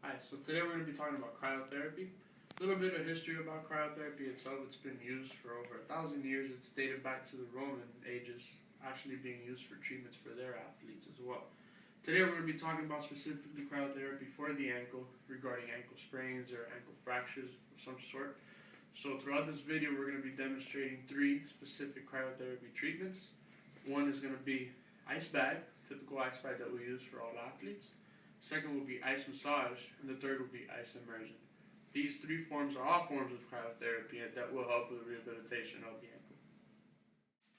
Hi, so today we're going to be talking about cryotherapy. A little bit of history about cryotherapy itself. It's been used for over 1,000 years. It's dated back to the Roman ages, actually being used for treatments for their athletes as well. Today we're going to be talking about specifically cryotherapy for the ankle, regarding ankle sprains or ankle fractures of some sort. So throughout this video we're going to be demonstrating 3 specific cryotherapy treatments. One is going to be ice bag, typical ice bag that we use for all athletes. Second will be ice massage, and the third will be ice immersion. These 3 forms are all forms of cryotherapy that will help with the rehabilitation of the ankle.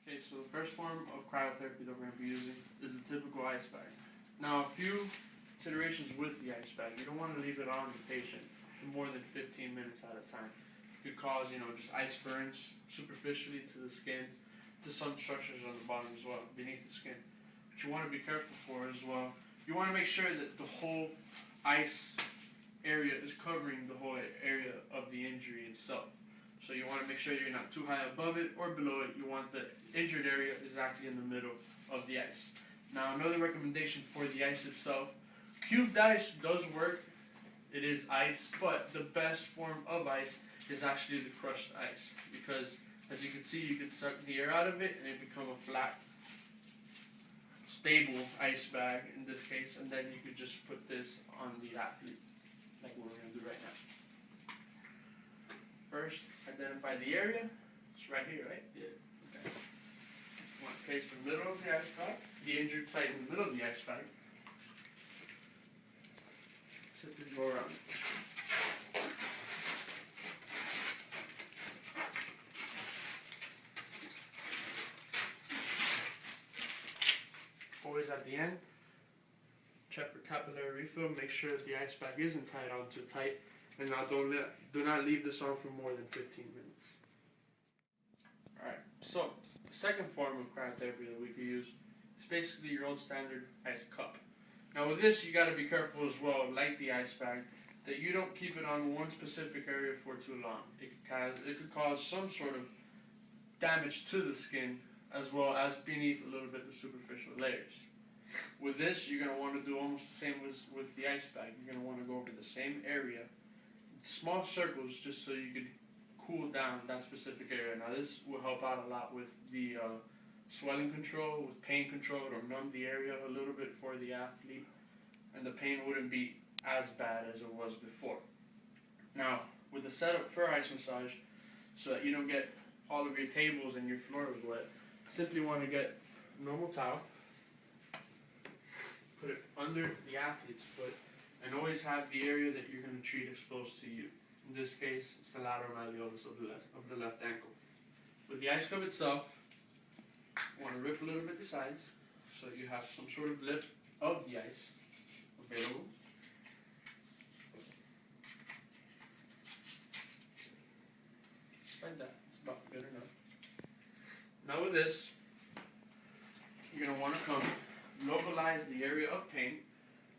Okay, so the first form of cryotherapy that we're going to be using is the typical ice bag. Now, a few considerations with the ice bag. You don't want to leave it on the patient for more than 15 minutes at a time. It could cause, just ice burns superficially to the skin, to some structures on the bottom as well, beneath the skin. What you want to be careful for as well, you want to make sure that the whole ice area is covering the whole area of the injury itself. So you want to make sure you're not too high above it or below it. You want the injured area exactly in the middle of the ice. Now, another recommendation for the ice itself, cubed ice does work. It is ice, but the best form of ice is actually the crushed ice, because as you can see, you can suck the air out of it and it become a flat, stable ice bag in this case, and then you could just put this on the athlete, like what we're going to do right now. First, identify the area. It's right here, right? Yeah. Okay. You want to place the middle of the ice bag, the injured site in the middle of the ice bag. Simply go around it. Always at the end, check for capillary refill. Make sure that the ice bag isn't tied on too tight, and now do not leave this on for more than 15 minutes. Alright, so the second form of cryotherapy that we could use is basically your own standard ice cup. Now with this, you got to be careful as well, like the ice bag, that you don't keep it on one specific area for too long. It could cause some sort of damage to the skin, as well as beneath a little bit the superficial layers. With this, you're going to want to do almost the same with the ice bag. You're going to want to go over the same area, small circles, just so you could cool down that specific area. Now this will help out a lot with the swelling control, with pain control. It'll numb the area a little bit for the athlete, and the pain wouldn't be as bad as it was before. Now, with the setup for ice massage, so that you don't get all of your tables and your floors wet, simply want to get a normal towel, put it under the athlete's foot, and always have the area that you're going to treat exposed to you. In this case, it's the lateral malleolus of the left ankle. With the ice cup itself, you want to rip a little bit the sides so that you have some sort of lip of the ice available. Just like that. It's about good enough. Now with this, you're going to want to come localize the area of pain,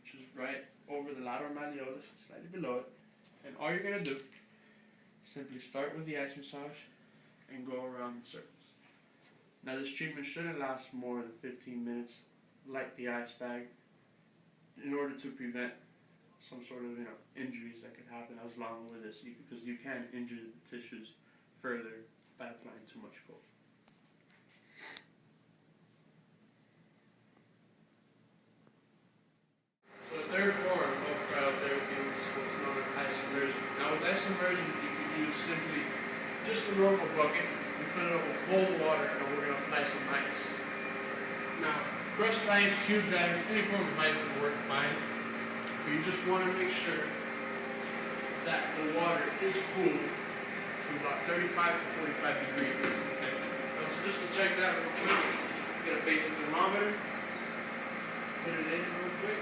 which is right over the lateral malleolus, slightly below it. And all you're going to do is simply start with the ice massage and go around the circles. Now this treatment shouldn't last more than 15 minutes, like the ice bag, in order to prevent some sort of injuries that could happen as long with this, because you can injure the tissues further by applying too much cold. So the third form of cryotherapy is what's known as ice immersion. Now with ice immersion, you can use simply just a normal bucket. We fill it up with cold water, and we're going to apply some ice. Now, crushed ice, cubed ice, any form of ice will work fine. But you just want to make sure that the water is cool to about 35 to 45 degrees. Okay. So just to check that real quick, get a basic thermometer, put it in real quick.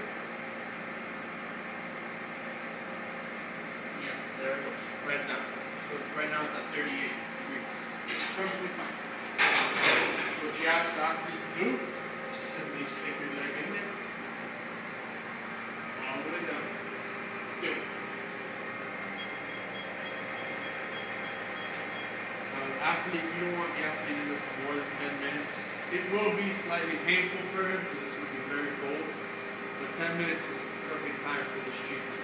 Yeah, there it goes. Right now. So right now it's at 38 degrees. Perfectly fine. So what you ask the athlete to do, just simply stick your leg in there, all the way down. Good. Now the athlete, you don't want the athlete in there for more than 10 minutes. It will be slightly painful for him because it's going to be very cold, but 10 minutes is the perfect time for this treatment.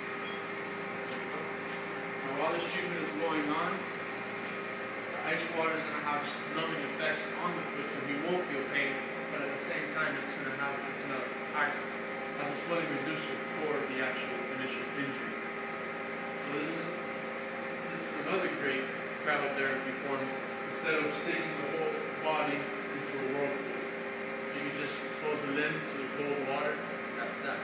while this treatment is going on, the ice water is going to have numbing effects on the foot, so he won't feel pain, but at the same time it's going to act as a swelling reducer for the actual initial injury. So this is another great cryotherapy form. Instead of sticking the whole body into a whirlpool, you can just expose the limb to the cold water. That's that.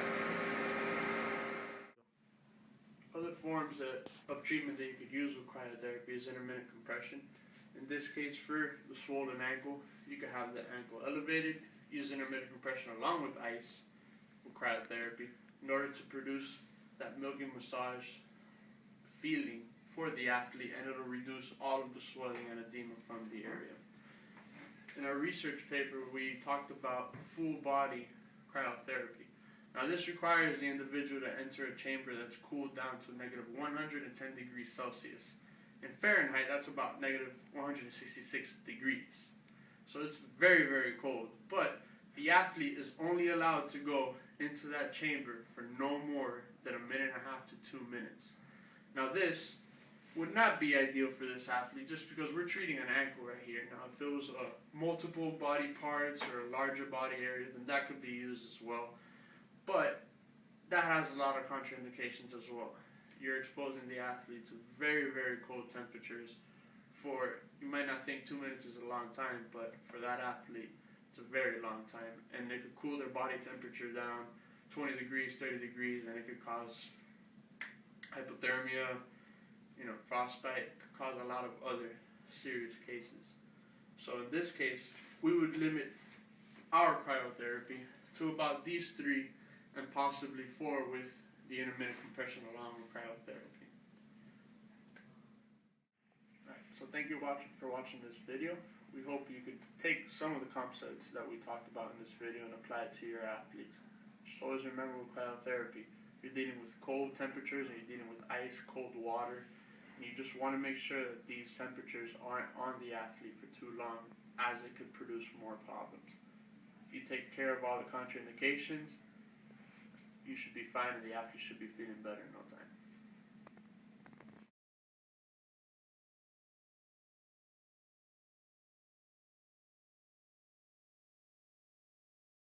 Other forms of treatment that you could use with cryotherapy is intermittent compression. In this case, for the swollen ankle, you could have the ankle elevated, use intermittent compression along with ice with cryotherapy in order to produce that milky massage feeling for the athlete, and it'll reduce all of the swelling and edema from the area. In our research paper, we talked about full body cryotherapy. Now this requires the individual to enter a chamber that's cooled down to negative 110 degrees Celsius. In Fahrenheit, that's about negative 166 degrees. So it's very, very cold. But the athlete is only allowed to go into that chamber for no more than 1.5 to 2 minutes. Now this would not be ideal for this athlete just because we're treating an ankle right here. Now if it was multiple body parts or a larger body area, then that could be used as well. But that has a lot of contraindications as well. You're exposing the athlete to very, very cold temperatures for, you might not think 2 minutes is a long time, but for that athlete, it's a very long time. And it could cool their body temperature down 20 degrees, 30 degrees, and it could cause hypothermia, frostbite, could cause a lot of other serious cases. So in this case, we would limit our cryotherapy to about these 3 and possibly 4 with the intermittent compression along with cryotherapy. Alright, so thank you for watching this video. We hope you could take some of the concepts that we talked about in this video and apply it to your athletes. Just always remember with cryotherapy, you're dealing with cold temperatures and you're dealing with ice, cold water, and you just want to make sure that these temperatures aren't on the athlete for too long, as it could produce more problems. If you take care of all the contraindications, you should be fine and the athlete should be feeling better in no time.